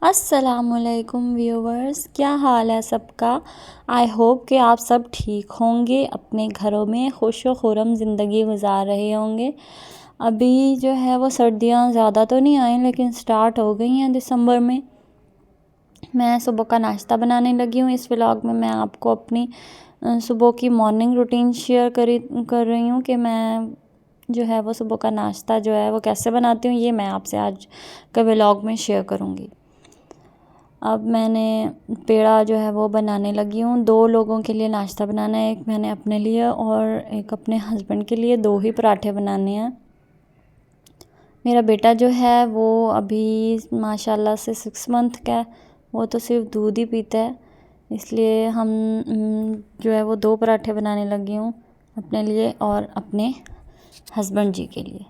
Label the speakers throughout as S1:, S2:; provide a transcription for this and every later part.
S1: अस्सलामुअलैकुम व्यूवर्स, क्या हाल है सबका। आई होप कि आप सब ठीक होंगे, अपने घरों में खुश व खुर्रम ज़िंदगी गुजार रहे होंगे। अभी जो है वो सर्दियां ज़्यादा तो नहीं आई लेकिन स्टार्ट हो गई हैं दिसंबर में। मैं सुबह का नाश्ता बनाने लगी हूँ। इस व्लॉग में मैं आपको अपनी सुबह की मॉर्निंग रूटीन शेयर कर रही हूँ कि मैं जो है वो सुबह का नाश्ता जो है वो कैसे बनाती हूँ, ये मैं आपसे आज के व्लॉग में शेयर करूँगी। अब मैंने पेड़ा जो है वो बनाने लगी हूँ। 2 लोगों के लिए नाश्ता बनाना है, एक मैंने अपने लिए और एक अपने हस्बैंड के लिए। 2 ही पराठे बनाने हैं। मेरा बेटा जो है वो अभी माशाल्लाह से 6 मंथ का है, वो तो सिर्फ दूध ही पीता है। इसलिए हम जो है वो 2 पराठे बनाने लगी हूँ अपने लिए और अपने हस्बैंड जी के लिए।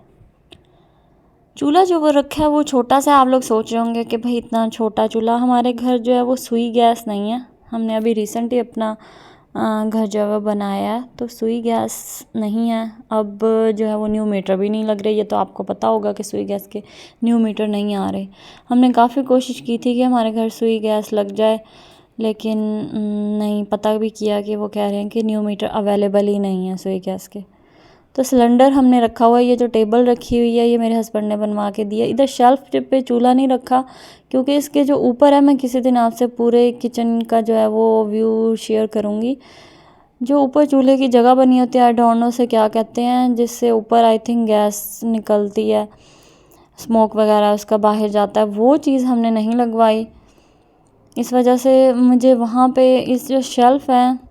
S1: चूल्हा जो वो रखा है वो छोटा सा। आप लोग सोच रहे होंगे कि भाई इतना छोटा चूल्हा। हमारे घर जो है वो सुई गैस नहीं है। हमने अभी रिसेंट ही अपना घर जो है वो बनाया है, तो सुई गैस नहीं है। अब जो है वो न्यू मीटर भी नहीं लग रही। ये तो आपको पता होगा कि सुई गैस के न्यू मीटर नहीं आ रहे। हमने काफ़ी कोशिश की थी कि हमारे घर सुई गैस लग जाए, लेकिन नहीं, पता भी किया कि वो कह रहे हैं कि न्यू मीटर अवेलेबल ही नहीं है सुई गैस के। तो सिलेंडर हमने रखा हुआ है। ये जो टेबल रखी हुई है ये मेरे हस्बैंड ने बनवा के दिया। इधर शेल्फ पे चूल्हा नहीं रखा क्योंकि इसके जो ऊपर है, मैं किसी दिन आपसे पूरे किचन का जो है वो व्यू शेयर करूँगी। जो ऊपर चूल्हे की जगह बनी होती है, आई डोंट नो से क्या कहते हैं, जिससे ऊपर आई थिंक गैस निकलती है, स्मोक वगैरह उसका बाहर जाता है, वो चीज़ हमने नहीं लगवाई। इस वजह से मुझे वहाँ पे इस जो शेल्फ़ है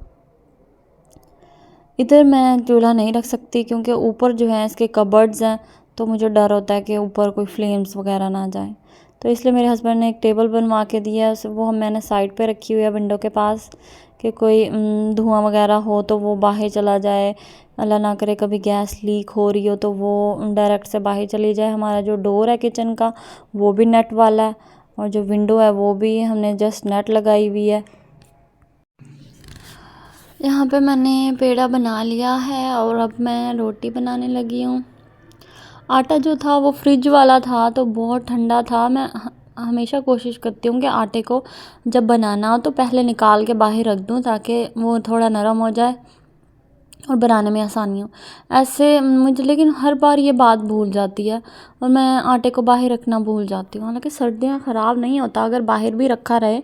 S1: इधर मैं चूल्हा नहीं रख सकती क्योंकि ऊपर जो है इसके कबर्ड्स हैं, तो मुझे डर होता है कि ऊपर कोई फ्लेम्स वगैरह ना जाए। तो इसलिए मेरे हस्बैंड ने एक टेबल बनवा के दिया है, वो मैंने साइड पे रखी हुई है विंडो के पास, कि कोई धुआं वगैरह हो तो वो बाहर चला जाए। अल्लाह ना करे कभी गैस लीक हो रही हो तो वो डायरेक्ट से बाहर चली जाए। हमारा जो डोर है किचन का वो भी नेट वाला है और जो विंडो है वो भी हमने जस्ट नेट लगाई हुई है। यहाँ पे मैंने पेड़ा बना लिया है और अब मैं रोटी बनाने लगी हूँ। आटा जो था वो फ्रिज वाला था तो बहुत ठंडा था। मैं हमेशा कोशिश करती हूँ कि आटे को जब बनाना हो तो पहले निकाल के बाहर रख दूँ ताकि वो थोड़ा नरम हो जाए और बनाने में आसानी हो। ऐसे मुझे लेकिन हर बार ये बात भूल जाती है और मैं आटे को बाहर रखना भूल जाती हूँ। हालांकि सर्दियाँ ख़राब नहीं होता अगर बाहर भी रखा रहे,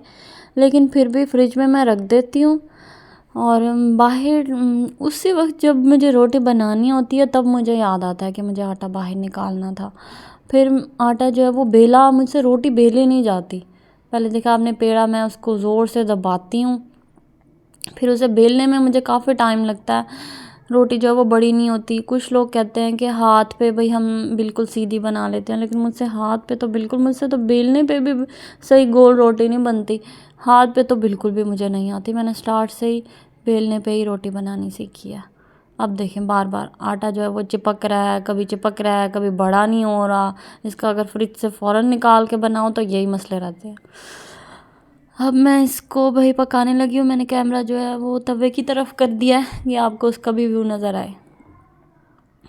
S1: लेकिन फिर भी फ्रिज में मैं रख देती हूँ। और बाहर उसी वक्त जब मुझे रोटी बनानी होती है तब मुझे याद आता है कि मुझे आटा बाहर निकालना था। फिर आटा जो है वो बेला, मुझसे रोटी बेली नहीं जाती। पहले देखा आपने पेड़ा, मैं उसको ज़ोर से दबाती हूँ, फिर उसे बेलने में मुझे काफ़ी टाइम लगता है। रोटी जो है वो बड़ी नहीं होती। कुछ लोग कहते हैं कि हाथ पे भाई हम बिल्कुल सीधी बना लेते हैं, लेकिन मुझसे हाथ पे तो बिल्कुल, मुझसे तो बेलने पे भी सही गोल रोटी नहीं बनती। हाथ पे तो बिल्कुल भी मुझे नहीं आती। मैंने स्टार्ट से ही बेलने पे ही रोटी बनानी सीखी है। अब देखें बार बार आटा जो है वो चिपक रहा है, कभी चिपक रहा है, कभी बड़ा नहीं हो रहा। इसका अगर फ्रिज से फ़ौरन निकाल के बनाओ तो यही मसले रहते हैं। अब मैं इसको भाई पकाने लगी हूँ। मैंने कैमरा जो है वो तवे की तरफ कर दिया है कि आपको उसका भी व्यू नज़र आए।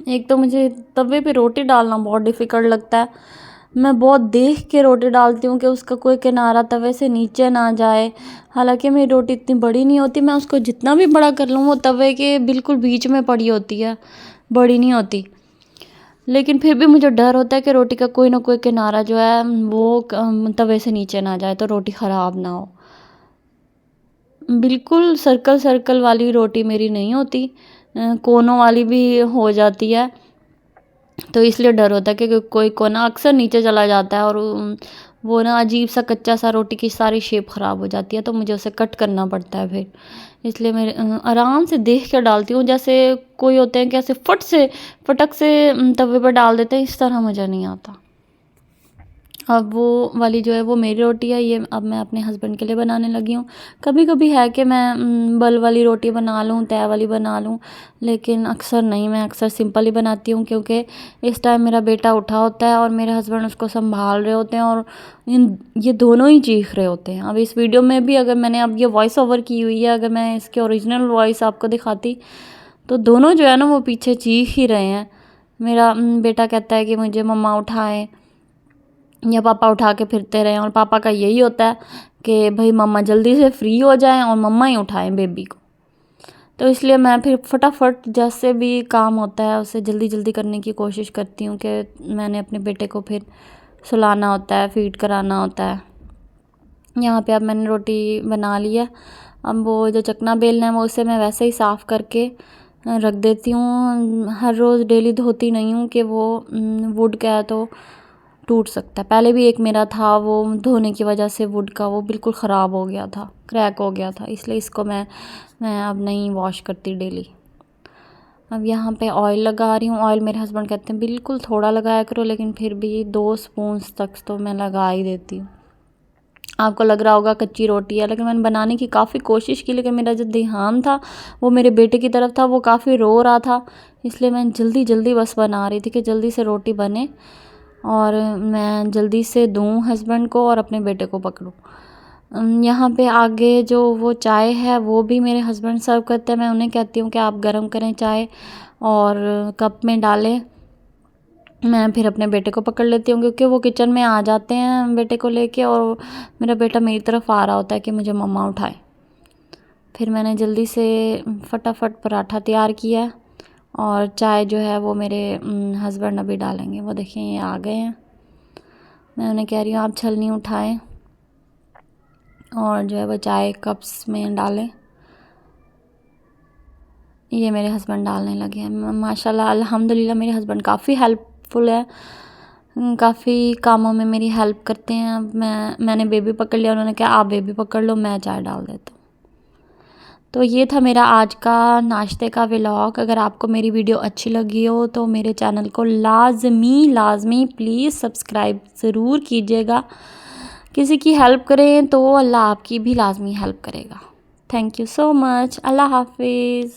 S1: एक तो मुझे तवे पे रोटी डालना बहुत डिफ़िकल्ट लगता है। मैं बहुत देख के रोटी डालती हूँ कि उसका कोई किनारा तवे से नीचे ना जाए। हालांकि मेरी रोटी इतनी बड़ी नहीं होती, मैं उसको जितना भी बड़ा कर लूँ वो तवे के बिल्कुल बीच में पड़ी होती है, बड़ी नहीं होती। लेकिन फिर भी मुझे डर होता है कि रोटी का कोई ना कोई किनारा जो है वो तवे से नीचे ना जाए तो रोटी ख़राब ना हो। बिल्कुल सर्कल सर्कल वाली रोटी मेरी नहीं होती, कोनों वाली भी हो जाती है। तो इसलिए डर होता है कि कोई कोना अक्सर नीचे चला जाता है और वो ना अजीब सा कच्चा सा रोटी की सारी शेप ख़राब हो जाती है, तो मुझे उसे कट करना पड़ता है फिर। इसलिए मैं आराम से देख कर डालती हूँ। जैसे कोई होते हैं कि ऐसे फटक से तवे पर डाल देते हैं, इस तरह मुझे नहीं आता। अब वो वाली जो है वो मेरी रोटी है, ये अब मैं अपने हस्बैंड के लिए बनाने लगी हूँ। कभी कभी है कि मैं बल वाली रोटी बना लूँ, तय वाली बना लूँ, लेकिन अक्सर नहीं। मैं अक्सर सिंपल ही बनाती हूँ क्योंकि इस टाइम मेरा बेटा उठा होता है और मेरे हस्बैंड उसको संभाल रहे होते हैं और ये दोनों ही चीख रहे होते हैं। अब इस वीडियो में भी अगर मैंने अब ये वॉइस ओवर की हुई है, अगर मैं इसके ओरिजिनल वॉइस आपको दिखाती तो दोनों जो है ना वो पीछे चीख ही रहे हैं। मेरा बेटा कहता है कि मुझे मम्मा उठाएं, या पापा उठा के फिरते रहें। और पापा का यही होता है कि भाई मम्मा जल्दी से फ्री हो जाएं और मम्मा ही उठाएं बेबी को। तो इसलिए मैं फिर फटाफट जैसे भी काम होता है उसे जल्दी जल्दी करने की कोशिश करती हूँ कि मैंने अपने बेटे को फिर सुलाना होता है, फीड कराना होता है। यहाँ पे अब मैंने रोटी बना ली है। अब वो जो चकना बेलना है वो उसे मैं वैसे ही साफ़ करके रख देती हूँ। हर रोज़ डेली धोती नहीं हूँ कि वो वुड का है तो टूट सकता है। पहले भी एक मेरा था, वो धोने की वजह से वुड का वो बिल्कुल ख़राब हो गया था, क्रैक हो गया था, इसलिए इसको मैं अब नहीं वॉश करती डेली। अब यहाँ पे ऑयल लगा रही हूँ। ऑयल मेरे हस्बैंड कहते हैं बिल्कुल थोड़ा लगाया करो, लेकिन फिर भी 2 स्पून्स तक तो मैं लगा ही देती हूँ। आपको लग रहा होगा कच्ची रोटी है, लेकिन मैंने बनाने की काफ़ी कोशिश की, लेकिन मेरा जो ध्यान था वो मेरे बेटे की तरफ था। वो काफ़ी रो रहा था, इसलिए मैं जल्दी जल्दी बस बना रही थी कि जल्दी से रोटी बने और मैं जल्दी से दूँ हस्बैंड को और अपने बेटे को पकड़ूँ। यहाँ पे आगे जो वो चाय है वो भी मेरे हस्बैंड सर्व करते हैं। मैं उन्हें कहती हूँ कि आप गर्म करें चाय और कप में डालें। मैं फिर अपने बेटे को पकड़ लेती हूँ, क्योंकि वो किचन में आ जाते हैं बेटे को लेके और मेरा बेटा मेरी तरफ आ रहा होता है कि मुझे मम्मा उठाए। फिर मैंने जल्दी से फटाफट पराठा तैयार किया और चाय जो है वो मेरे हस्बैंड अभी डालेंगे। वो देखिए ये आ गए हैं। मैं उन्हें कह रही हूँ आप छलनी उठाएं और जो है वो चाय कप्स में डालें। ये मेरे हस्बैंड डालने लगे हैं। माशाल्लाह अल्हम्दुलिल्लाह मेरे हस्बैंड काफ़ी हेल्पफुल है, काफ़ी कामों में मेरी हेल्प करते हैं। अब मैंने बेबी पकड़ लिया, उन्होंने कहा आप बेबी पकड़ लो, मैं चाय डाल देता हूँ। तो ये था मेरा आज का नाश्ते का व्लॉग। अगर आपको मेरी वीडियो अच्छी लगी हो तो मेरे चैनल को लाजमी प्लीज़ सब्सक्राइब ज़रूर कीजिएगा। किसी की हेल्प करें तो अल्लाह आपकी भी लाजमी हेल्प करेगा। Thank you so much. अल्लाह हाफिज़।